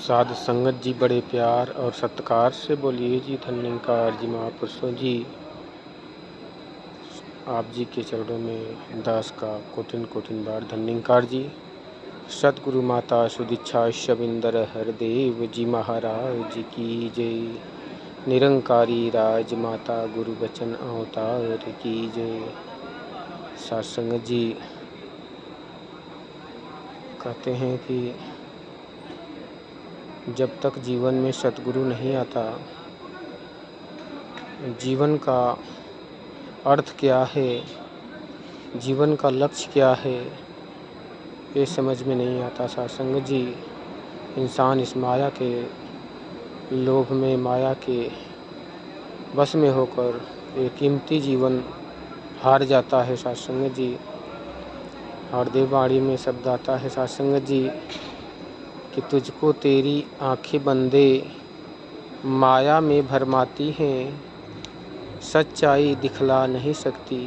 साध संगत जी, बड़े प्यार और सत्कार से बोलिए जी। धन्यकार जी महापुरुषों जी, आप जी के चरणों में दास का कोटिन कोटिन बार धन्यकार जी। सतगुरु माता सुदीक्षा शबिंदर हरदेव जी महाराज की जय। निरंकारी राज माता गुरु बचन अवतार की जय। साध संगत जी कहते हैं कि जब तक जीवन में सतगुरु नहीं आता, जीवन का अर्थ क्या है, जीवन का लक्ष्य क्या है, ये समझ में नहीं आता। साध संगत जी, इंसान इस माया के लोभ में, माया के बस में होकर एक कीमती जीवन हार जाता है। साध संगत जी, हरदेव वाणी में शब्द आता है साध संगत जी कि तुझको तेरी आंखें बंदे माया में भरमाती हैं, सच्चाई दिखला नहीं सकती,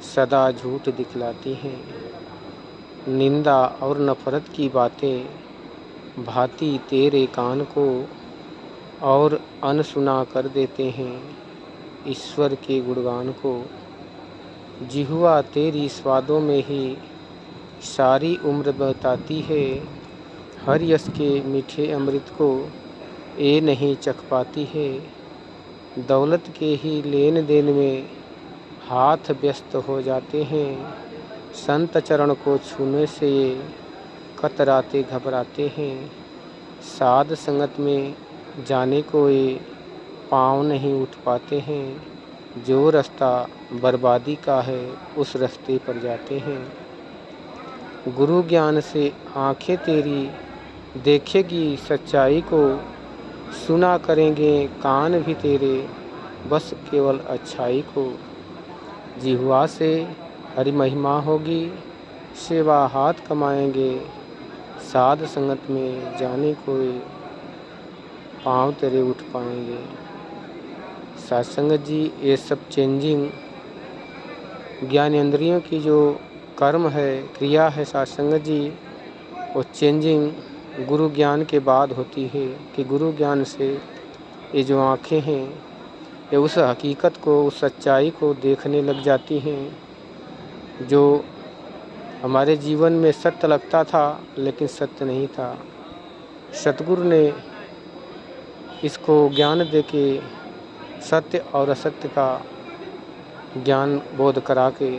सदा झूठ दिखलाती हैं। निंदा और नफरत की बातें भाती तेरे कान को और अनसुना कर देते हैं ईश्वर के गुणगान को। जिह्वा तेरी स्वादों में ही सारी उम्र बताती है, हर यश के मीठे अमृत को ये नहीं चख पाती है। दौलत के ही लेन देन में हाथ व्यस्त हो जाते हैं, संत चरण को छूने से ये कतराते घबराते हैं। साध संगत में जाने को ये पाँव नहीं उठ पाते हैं, जो रास्ता बर्बादी का है उस रास्ते पर जाते हैं। गुरु ज्ञान से आंखें तेरी देखेगी सच्चाई को, सुना करेंगे कान भी तेरे बस केवल अच्छाई को। जिह्वा से हरि महिमा होगी, सेवा हाथ कमाएंगे, साध संगत में जाने को पाँव तेरे उठ पाएंगे। साध संगत जी, ये सब चेंजिंग ज्ञानेंद्रियों की जो कर्म है, क्रिया है साध संगत जी, वो चेंजिंग गुरु ज्ञान के बाद होती है कि गुरु ज्ञान से ये जो आँखें हैं ये उस हकीकत को, उस सच्चाई को देखने लग जाती हैं जो हमारे जीवन में सत्य लगता था लेकिन सत्य नहीं था। सतगुरु ने इसको ज्ञान देके सत्य और असत्य का ज्ञान बोध करा के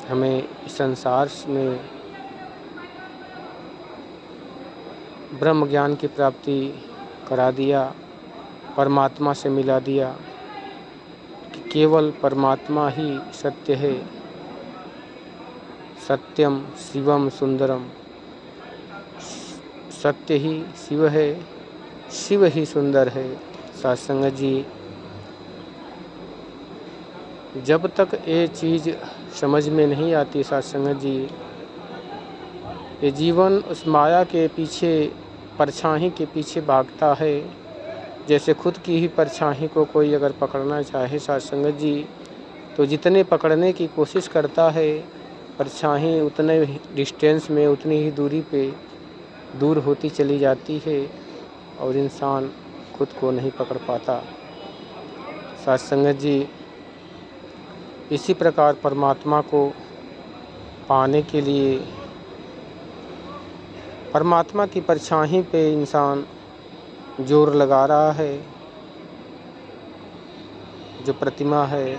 हमें इस संसार में ब्रह्म ज्ञान की प्राप्ति करा दिया, परमात्मा से मिला दिया कि केवल परमात्मा ही सत्य है। सत्यम शिवम सुंदरम, सत्य ही शिव है, शिव ही सुंदर है। साध संगत जी, जब तक ये चीज़ समझ में नहीं आती साध संगत जी, ये जीवन उस माया के पीछे, परछाई के पीछे भागता है। जैसे खुद की ही परछाई को कोई अगर पकड़ना चाहे साध संगत जी, तो जितने पकड़ने की कोशिश करता है, परछाई उतने डिस्टेंस में, उतनी ही दूरी पे दूर होती चली जाती है और इंसान खुद को नहीं पकड़ पाता। साध संगत जी, इसी प्रकार परमात्मा को पाने के लिए परमात्मा की परछाई पे इंसान जोर लगा रहा है। जो प्रतिमा है,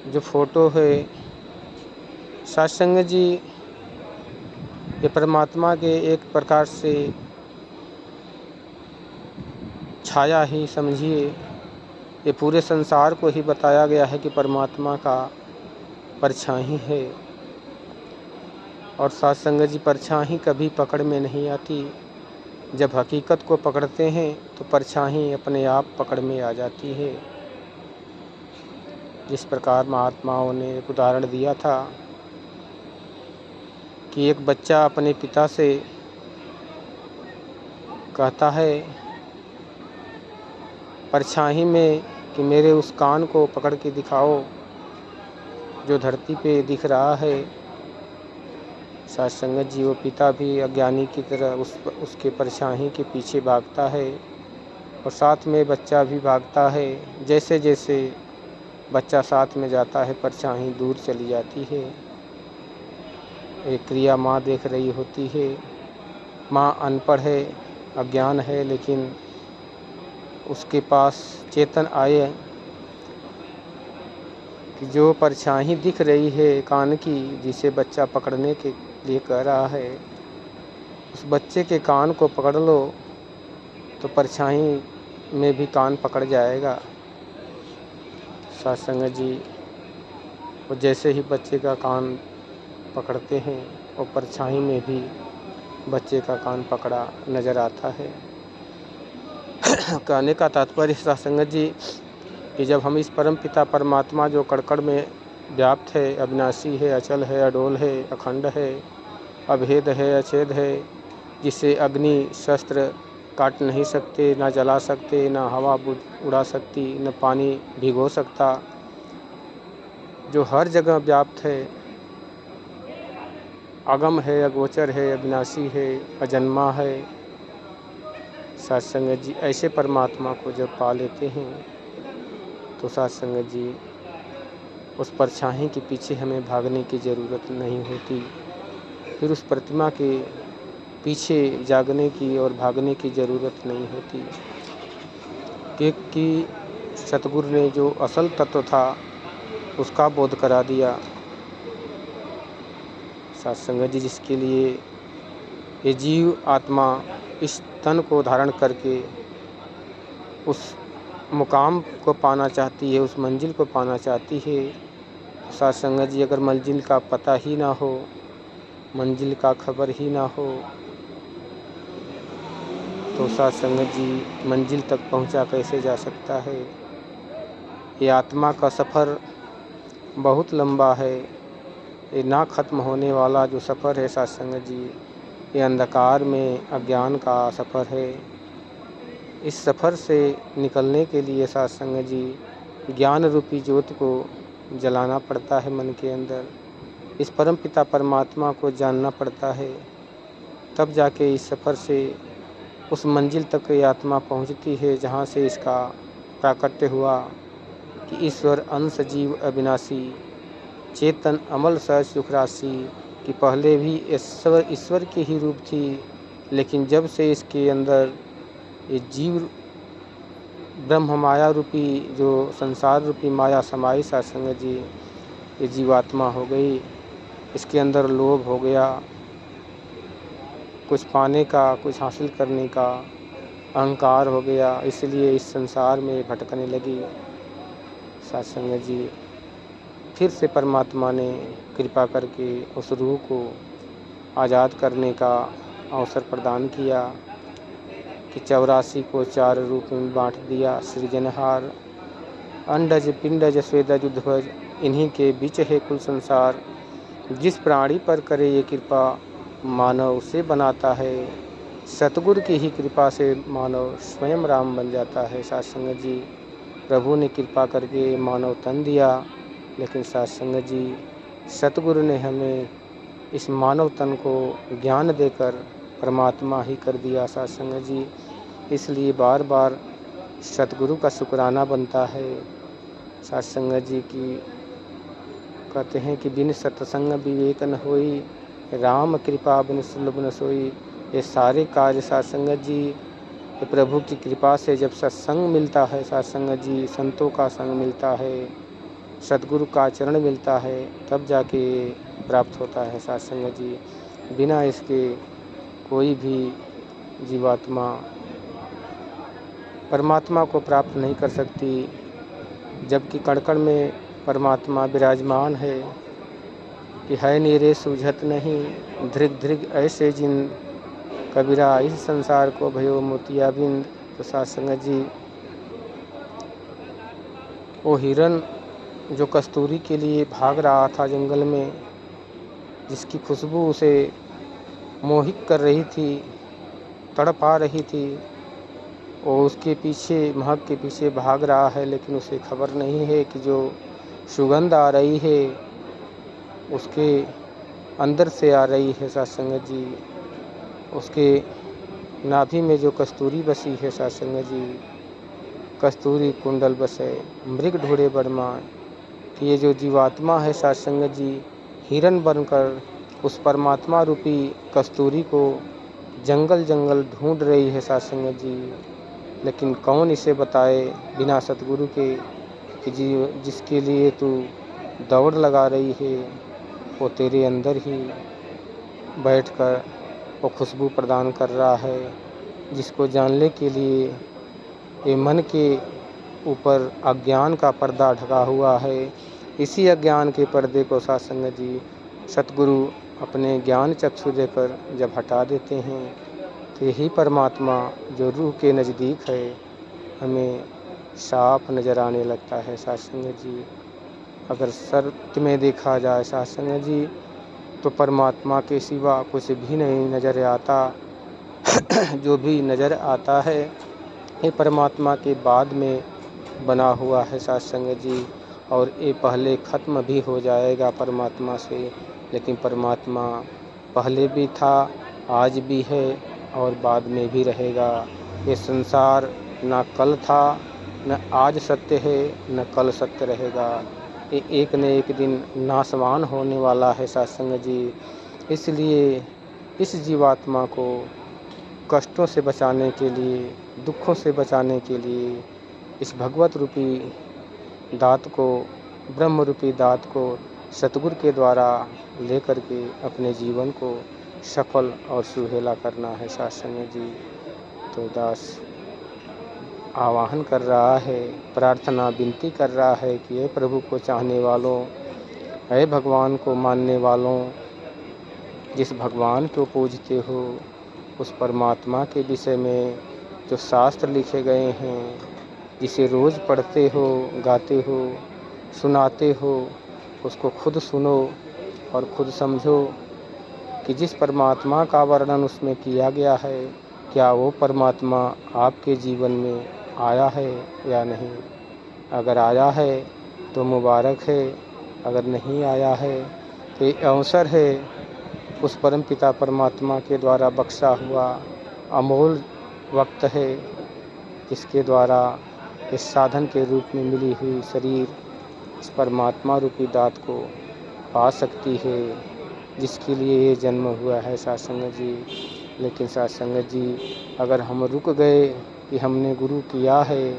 जो फोटो है, साध संगत जी, ये परमात्मा के एक प्रकार से छाया ही समझिए। ये पूरे संसार को ही बताया गया है कि परमात्मा का परछाई है। और साध संगत जी, परछाई कभी पकड़ में नहीं आती। जब हकीकत को पकड़ते हैं तो परछाई अपने आप पकड़ में आ जाती है। जिस प्रकार महात्माओं ने एक उदाहरण दिया था कि एक बच्चा अपने पिता से कहता है परछाई में कि मेरे उस कान को पकड़ के दिखाओ जो धरती पे दिख रहा है। साथ संगत जी वो पिता भी अज्ञानी की तरह उसके परछाई के पीछे भागता है और साथ में बच्चा भी भागता है। जैसे जैसे बच्चा साथ में जाता है परछाई दूर चली जाती है। एक क्रिया माँ देख रही होती है। माँ अनपढ़ है, अज्ञान है, लेकिन उसके पास चेतन आए कि जो परछाई दिख रही है कान की, जिसे बच्चा पकड़ने के लिए कह रहा है, उस बच्चे के कान को पकड़ लो तो परछाई में भी कान पकड़ जाएगा। सत्संग जी वो जैसे ही बच्चे का कान पकड़ते हैं और परछाई में भी बच्चे का कान पकड़ा नज़र आता है। कहने का तात्पर्य सत्संग जी कि जब हम इस परम पिता परमात्मा जो कड़कड़ में व्याप्त है, अविनाशी है, अचल है, अडोल है, अखंड है, अभेद है, अछेद है, जिसे अग्नि शस्त्र काट नहीं सकते, ना जला सकते, ना हवा उड़ा सकती, न पानी भिगो सकता, जो हर जगह व्याप्त है, अगम है, अगोचर है, अविनाशी है, अजन्मा है। सत्संग जी ऐसे परमात्मा को जब पा लेते हैं तो सत्संग जी उस परछाई के पीछे हमें भागने की ज़रूरत नहीं होती। फिर उस प्रतिमा के पीछे जागने की और भागने की ज़रूरत नहीं होती, क्योंकि सतगुरु ने जो असल तत्व था उसका बोध करा दिया। सत्संग जी जिसके लिए ये जीव आत्मा इस तन को धारण करके उस मुकाम को पाना चाहती है, उस मंजिल को पाना चाहती है। सत्संग जी अगर मंजिल का पता ही ना हो, मंजिल का खबर ही ना हो, तो सत्संग जी मंजिल तक पहुंचा कैसे जा सकता है। ये आत्मा का सफ़र बहुत लंबा है, ये ना ख़त्म होने वाला जो सफ़र है सत्संग जी, ये अंधकार में अज्ञान का सफ़र है। इस सफ़र से निकलने के लिए सत्संग जी ज्ञान रूपी ज्योत को जलाना पड़ता है मन के अंदर। इस परम पिता परमात्मा को जानना पड़ता है, तब जाके इस सफ़र से उस मंजिल तक ये आत्मा पहुंचती है जहां से इसका प्राकट्य हुआ कि ईश्वर अंश जीव अविनाशी, चेतन अमल सहज सुख राशि, कि पहले भी ईश्वर की ही रूप थी, लेकिन जब से इसके अंदर ये जीव ब्रह्म माया रूपी जो संसार रूपी माया समाई सत्संग जी, ये जीवात्मा हो गई। इसके अंदर लोभ हो गया, कुछ पाने का, कुछ हासिल करने का अहंकार हो गया, इसलिए इस संसार में भटकने लगी। सत्संग जी फिर से परमात्मा ने कृपा करके उस रूह को आज़ाद करने का अवसर प्रदान किया कि 84 को 4 रूप में बांट दिया। सृजनहार अंडज पिंडज स्वेदज उद्भज, इन्हीं के बीच है कुल संसार। जिस प्राणी पर करे ये कृपा, मानव उसे बनाता है। सतगुरु की ही कृपा से मानव स्वयं राम बन जाता है। सत्संग जी प्रभु ने कृपा करके मानव तन दिया, लेकिन सत्संग जी सतगुरु ने हमें इस मानव तन को ज्ञान देकर परमात्मा ही कर दिया। सत्संग जी इसलिए बार बार सतगुरु का शुक्राना बनता है। सत्संग जी की कहते हैं कि बिन सत्संग विवेक न होई, राम कृपा बिन सुलभ न सोई। ये सारे कार्य सत्संग जी प्रभु की कृपा से जब सत्संग मिलता है, सत्संग जी संतों का संग मिलता है, सतगुरु का चरण मिलता है, तब जाके प्राप्त होता है। सत्संग जी बिना इसके कोई भी जीवात्मा परमात्मा को प्राप्त नहीं कर सकती। जबकि कड़कड़ में परमात्मा विराजमान है कि है नीरे सूझत नहीं, धृग धृग ऐसे जिन, कबीरा इस संसार को भयो मोतिया बिंद। तो सत्संग जी वो हिरन जो कस्तूरी के लिए भाग रहा था जंगल में, जिसकी खुशबू उसे मोहित कर रही थी, तड़पा रही थी, वो उसके पीछे महक के पीछे भाग रहा है, लेकिन उसे खबर नहीं है कि जो सुगंध आ रही है उसके अंदर से आ रही है साथ संगत जी। उसके नाभि में जो कस्तूरी बसी है साथ संगत जी, कस्तूरी कुंडल बसे मृग ढूंढे बरमाए, कि ये जो जीवात्मा है साथ संगत जी, हिरन बनकर उस परमात्मा रूपी कस्तूरी को जंगल जंगल ढूंढ रही है साथ संगत जी। लेकिन कौन इसे बताए बिना सतगुरु के कि जिसके लिए तू दौड़ लगा रही है वो तेरे अंदर ही बैठकर वो खुशबू प्रदान कर रहा है, जिसको जानने के लिए ये मन के ऊपर अज्ञान का पर्दा ढका हुआ है। इसी अज्ञान के पर्दे को साथ संगत जी सतगुरु अपने ज्ञान चक्षु देकर जब हटा देते हैं तो यही परमात्मा जो रूह के नज़दीक है हमें साफ नज़र आने लगता है साथ संगत जी। अगर सत्य में देखा जाए साथ संगत जी तो परमात्मा के सिवा कुछ भी नहीं नज़र आता। जो भी नज़र आता है ये परमात्मा के बाद में बना हुआ है साथ संगत जी, और ये पहले ख़त्म भी हो जाएगा परमात्मा से। लेकिन परमात्मा पहले भी था, आज भी है और बाद में भी रहेगा। ये संसार न कल था, न आज सत्य है, न कल सत्य रहेगा। ये एक न एक दिन नाशवान होने वाला है साथ संगत जी। इसलिए इस जीवात्मा को कष्टों से बचाने के लिए, दुखों से बचाने के लिए इस भगवत रूपी दात को, ब्रह्म रूपी दात को सतगुरु के द्वारा लेकर के अपने जीवन को सफल और सुहेला करना है साथ संगत जी। तो दास आवाहन कर रहा है, प्रार्थना विनती कर रहा है कि हे प्रभु को चाहने वालों, हे भगवान को मानने वालों, जिस भगवान को पूजते हो उस परमात्मा के विषय में जो शास्त्र लिखे गए हैं, जिसे रोज़ पढ़ते हो, गाते हो, सुनाते हो, उसको खुद सुनो और खुद समझो कि जिस परमात्मा का वर्णन उसमें किया गया है क्या वो परमात्मा आपके जीवन में आया है या नहीं। अगर आया है तो मुबारक है, अगर नहीं आया है तो ये अवसर है उस परम पिता परमात्मा के द्वारा बख्शा हुआ अमोल वक्त है, जिसके द्वारा इस साधन के रूप में मिली हुई शरीर इस परमात्मा रूपी दात को पा सकती है, जिसके लिए ये जन्म हुआ है साथ संगत जी। लेकिन साथ संगत जी अगर हम रुक गए कि हमने गुरु किया है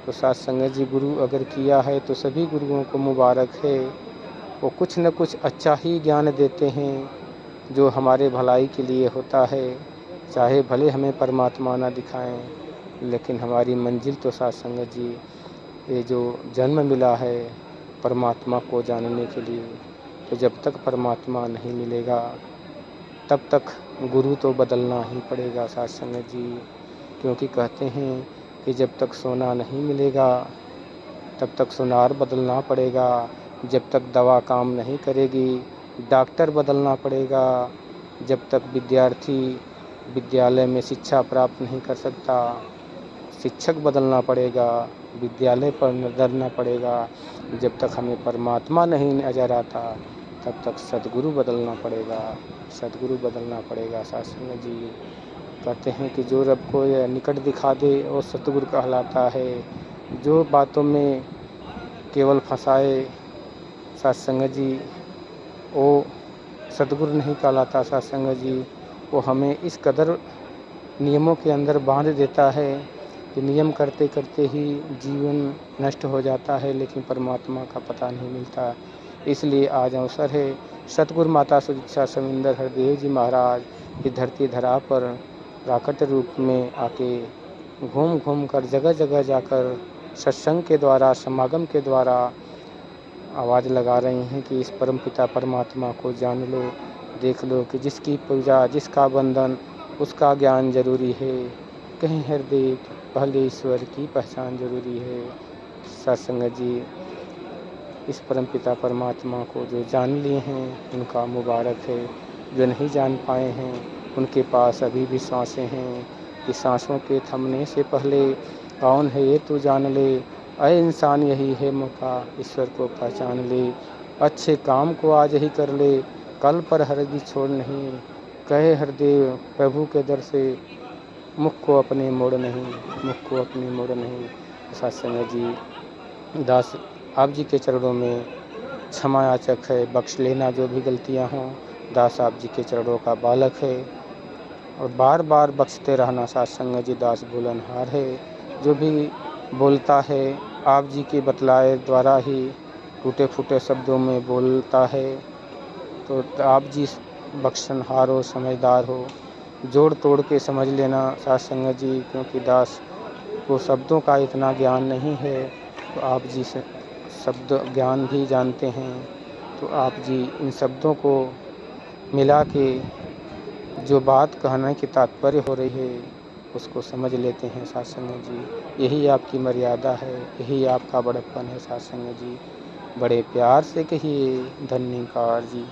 तो साथ संगत जी गुरु अगर किया है तो सभी गुरुओं को मुबारक है। वो कुछ न कुछ अच्छा ही ज्ञान देते हैं जो हमारे भलाई के लिए होता है, चाहे भले हमें परमात्मा ना दिखाएं, लेकिन हमारी मंजिल तो साथ संगत जी ये जो जन्म मिला है परमात्मा को जानने के लिए, तो जब तक परमात्मा नहीं मिलेगा तब तक गुरु तो बदलना ही पड़ेगा साथ संगत जी। क्योंकि कहते हैं कि जब तक सोना नहीं मिलेगा तब तक सुनार बदलना पड़ेगा, जब तक दवा काम नहीं करेगी डॉक्टर बदलना पड़ेगा, जब तक विद्यार्थी विद्यालय में शिक्षा प्राप्त नहीं कर सकता शिक्षक बदलना पड़ेगा, विद्यालय पर नजरना पड़ेगा, जब तक हमें परमात्मा नहीं नजर आता तब तक सद्गुरु बदलना पड़ेगा, सद्गुरु बदलना पड़ेगा साथ संगत जी। कहते हैं कि जो रब को यह निकट दिखा दे वो सतगुरु कहलाता है। जो बातों में केवल फंसाए साथ संगत जी वो सतगुरु नहीं कहलाता साथ संगत जी। वो हमें इस कदर नियमों के अंदर बांध देता है कि नियम करते करते ही जीवन नष्ट हो जाता है, लेकिन परमात्मा का पता नहीं मिलता। इसलिए आज अवसर है सतगुरु माता सुदीक्षा सविंदर हरदेव जी महाराज की धरती धरा पर प्राकट रूप में आके घूम घूम कर जगह जगह जाकर सत्संग के द्वारा, समागम के द्वारा आवाज़ लगा रही हैं कि इस परम पिता परमात्मा को जान लो, देख लो कि जिसकी पूजा, जिसका बंधन, उसका ज्ञान जरूरी है। कहीं हृदय पहले ईश्वर की पहचान जरूरी है। सत्संगत जी इस परम पिता परमात्मा को जो जान लिए हैं उनका मुबारक है, जो नहीं जान पाए हैं उनके पास अभी भी सांसें हैं कि सांसों के थमने से पहले कौन है ये तू जान ले। अय इंसान यही है मौका, ईश्वर को पहचान ले, अच्छे काम को आज ही कर ले, कल पर हरदि छोड़ नहीं, कहे हरदेव प्रभु के दर से, मुख को अपने मोड़ नहीं, मुख को अपने मोड़ नहीं। साथ संगत जी, दास आप जी के चरणों में क्षमा याचक है, बख्श लेना जो भी गलतियाँ हों। दास आप जी के चरणों का बालक है और बार बार बख्शते रहना। साथ संगत जी, दास बोलनहार है, जो भी बोलता है आप जी के बतलाए द्वारा ही टूटे फूटे शब्दों में बोलता है। तो आप जी बख्शनहार हो, समझदार हो, जोड़ तोड़ के समझ लेना साथ संगत जी, क्योंकि दास को शब्दों का इतना ज्ञान नहीं है। तो आप जी से शब्द ज्ञान भी जानते हैं, तो आप जी इन शब्दों को मिला के जो बात कहने की तात्पर्य हो रही है उसको समझ लेते हैं साथ संगत जी। यही आपकी मर्यादा है, यही आपका बड़प्पन है साथ संगत जी। बड़े प्यार से कहिए धन्यकार जी।